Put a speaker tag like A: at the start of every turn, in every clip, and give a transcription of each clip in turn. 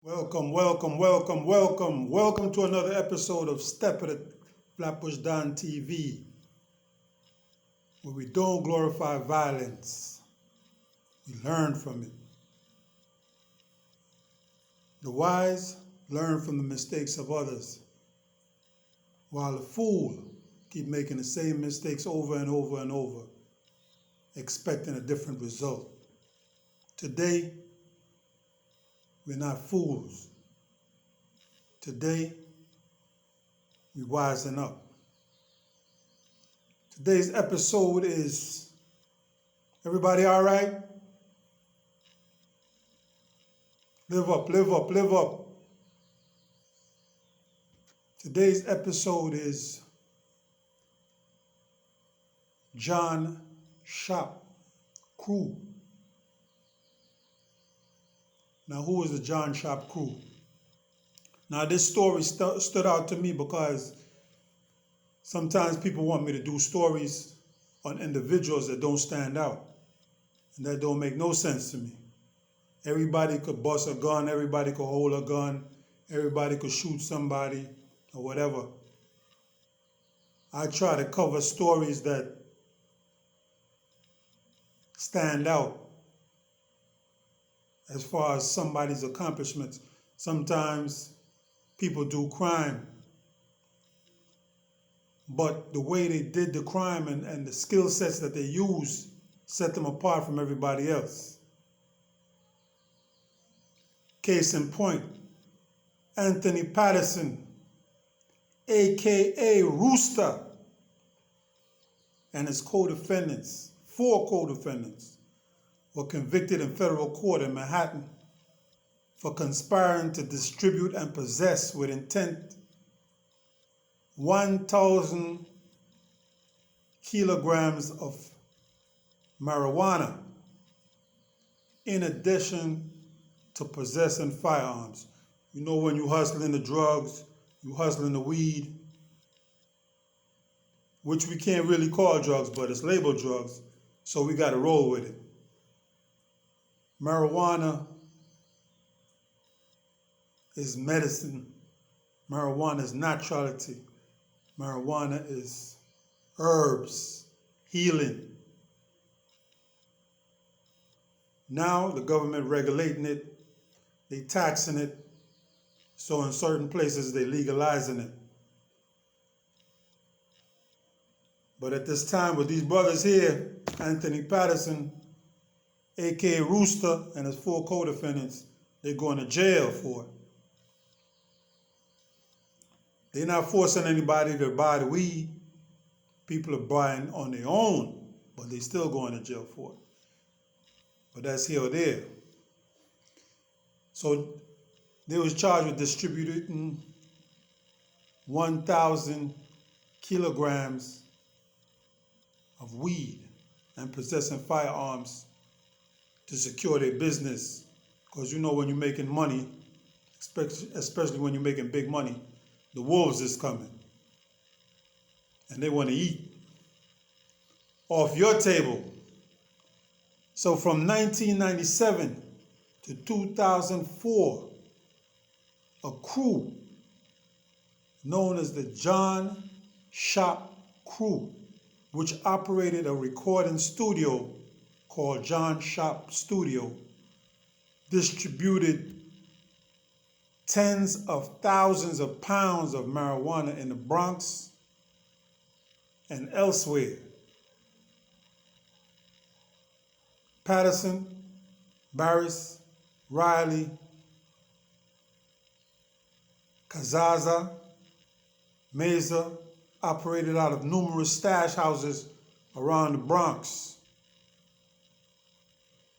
A: Welcome, welcome, welcome, welcome. Welcome to another episode of Steppa Flatbush Don TV, where we don't glorify violence. We learn from it. The wise learn from the mistakes of others, while the fool keep making the same mistakes over and over and over, expecting a different result. Today, we're not fools. Today, we wisen up. Today's episode is, everybody all right? Live up, live up, live up. Today's episode is John Shop Crew. Now, who is the John Shop Crew? Now, this story stood out to me because sometimes people want me to do stories on individuals that don't stand out. And that don't make no sense to me. Everybody could bust a gun, everybody could hold a gun, everybody could shoot somebody or whatever. I try to cover stories that stand out as far as somebody's accomplishments. Sometimes people do crime, but the way they did the crime and the skill sets that they use set them apart from everybody else. Case in point, Anthony Patterson, aka Rooster, and his co-defendants, 4 co-defendants, were convicted in federal court in Manhattan for conspiring to distribute and possess with intent 1,000 kilograms of marijuana, in addition to possessing firearms. You know, when you hustling the drugs, you hustling the weed, which we can't really call drugs, but it's labeled drugs, so we got to roll with it. Marijuana is medicine. Marijuana is naturality. Marijuana is herbs, healing. Now the government regulating it, they taxing it, so in certain places they legalizing it. But at this time with these brothers here, Anthony Patterson, aka Rooster, and his 4 co-defendants, they're going to jail for it. They're not forcing anybody to buy the weed. People are buying on their own, but they still going to jail for it. But that's here or there. So they was charged with distributing 1,000 kilograms of weed and possessing firearms to secure their business. Because you know when you're making money, especially when you're making big money, the wolves is coming. And they want to eat off your table. So from 1997 to 2004, a crew known as the John Shop Crew, which operated a recording studio called John Shop Studio, distributed tens of thousands of pounds of marijuana in the Bronx and elsewhere. Patterson, Barris, Riley, Kazaza, Mesa operated out of numerous stash houses around the Bronx.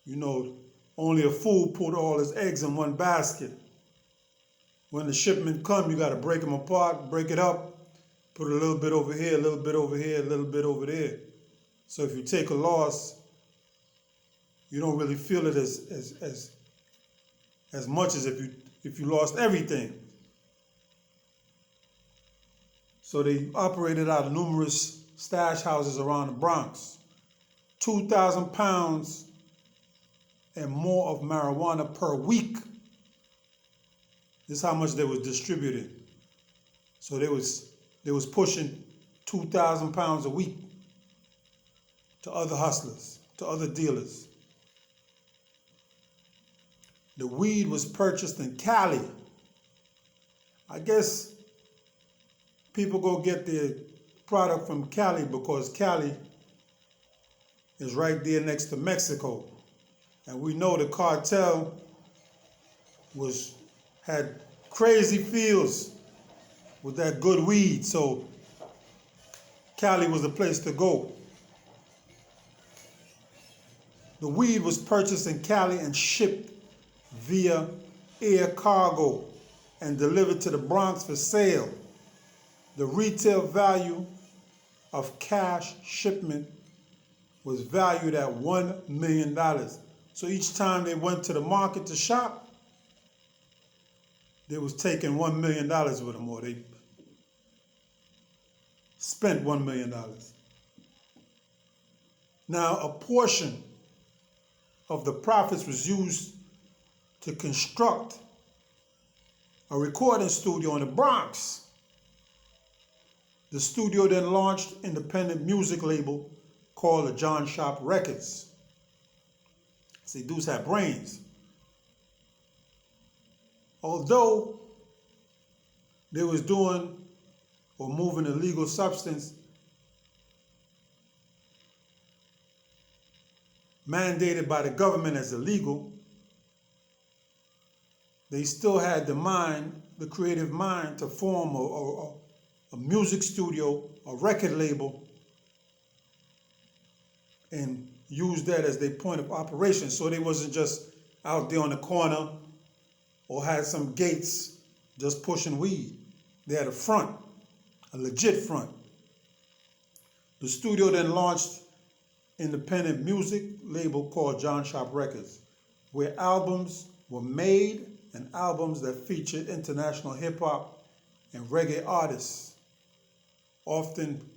A: You know, only a fool put all his eggs in one basket. When the shipment come, you got to break them apart, break it up, put a little bit over here, a little bit over here, a little bit over there. So if you take a loss, you don't really feel it as much as if you lost everything. So they operated out of numerous stash houses around the Bronx. 2,000 pounds and more of marijuana per week This is how much they was distributing. So they was pushing 2,000 pounds a week to other hustlers, to other dealers. The weed was purchased in Cali. I guess people go get their product from Cali because Cali is right there next to Mexico. And we know the cartel had crazy fields with that good weed, so Cali was the place to go. The weed was purchased in Cali and shipped via air cargo and delivered to the Bronx for sale. The retail value of cash shipment was valued at $1 million. So each time they went to the market to shop, they was taking $1 million with them, or they spent $1 million. Now, a portion of the profits was used to construct a recording studio in the Bronx. The studio then launched an independent music label called the John Shop Records. See, dudes have brains. Although they was doing or moving illegal substance mandated by the government as illegal, they still had the mind, the creative mind, to form a music studio, a record label, and use that as their point of operation. So they wasn't just out there on the corner or had some gates just pushing weed. They had a front, a legit front. The studio then launched independent music label called John Shop Records, where albums were made and albums that featured international hip hop and reggae artists. Often,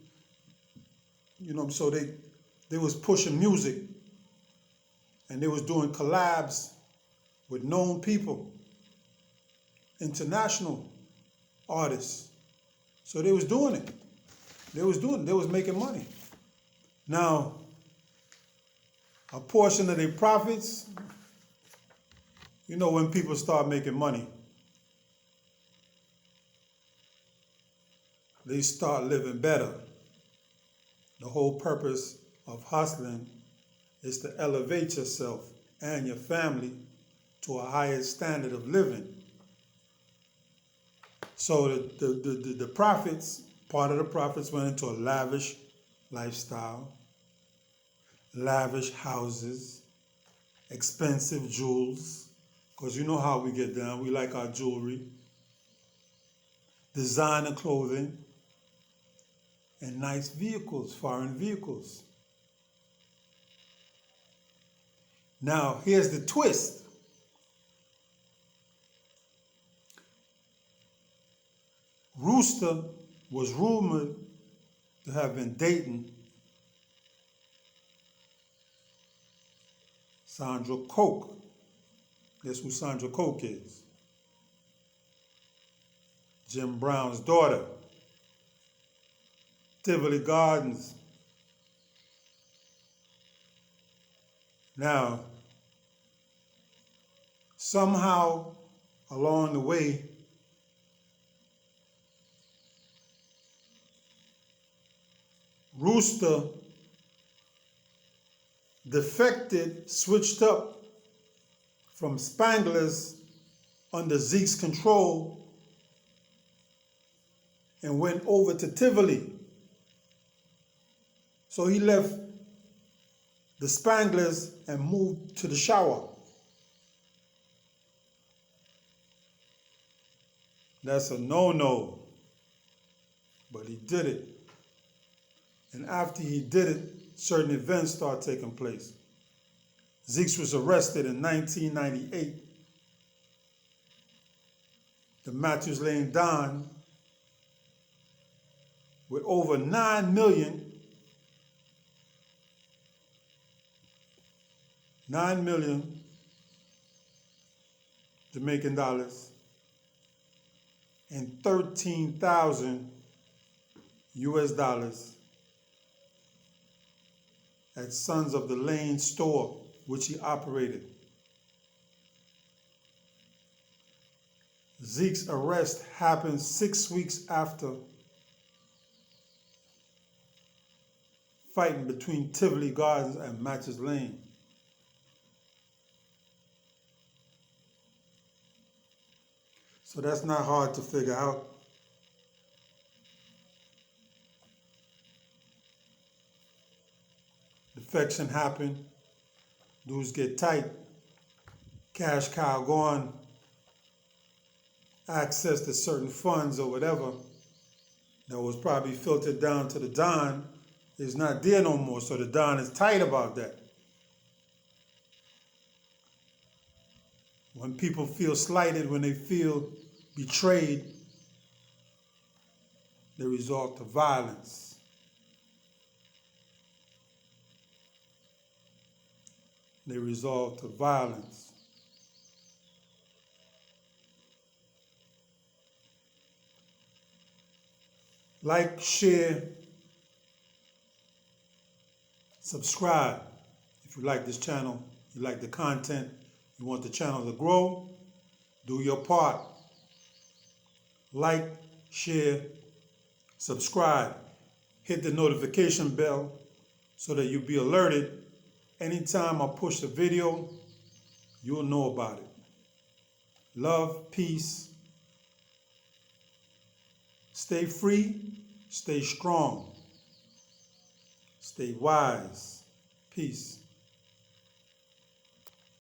A: so they was pushing music and they was doing collabs with known people, international artists. So they was doing it. They was making money. Now, a portion of their profits, when people start making money, they start living better. The whole purpose of hustling is to elevate yourself and your family to a higher standard of living. So the profits, part of the profits went into a lavish lifestyle, lavish houses, expensive jewels, because you know how we get down. We like our jewelry, designer clothing, and nice vehicles, foreign vehicles. Now, here's the twist. Rooster was rumored to have been dating Sandra Coke. Guess who Sandra Coke is? Jim Brown's daughter. Tivoli Gardens. Now, somehow along the way, Rooster defected, switched up from Spangler's under Zeke's control and went over to Tivoli. So he left the Spanglers and moved to the shower. That's a no-no, but he did it. And after he did it, certain events started taking place. Zeke was arrested in 1998. The Matthews Lane Don, with over 9 million Jamaican dollars $13,000 US at Sons of the Lane store, which he operated. Zeke's arrest happened 6 weeks after fighting between Tivoli Gardens and Matches Lane. So that's not hard to figure out. Defection happened, dudes get tight, cash cow gone, access to certain funds or whatever that was probably filtered down to the Don is not there no more. So the Don is tight about that. When people feel slighted, when they feel betrayed, they resort to violence. They resort to violence. Like, share, subscribe. If you like this channel, you like the content, you want the channel to grow, do your part. Like, share, subscribe. Hit the notification bell so that you'll be alerted. Anytime I push a video, you'll know about it. Love, peace. Stay free, stay strong, stay wise. Peace.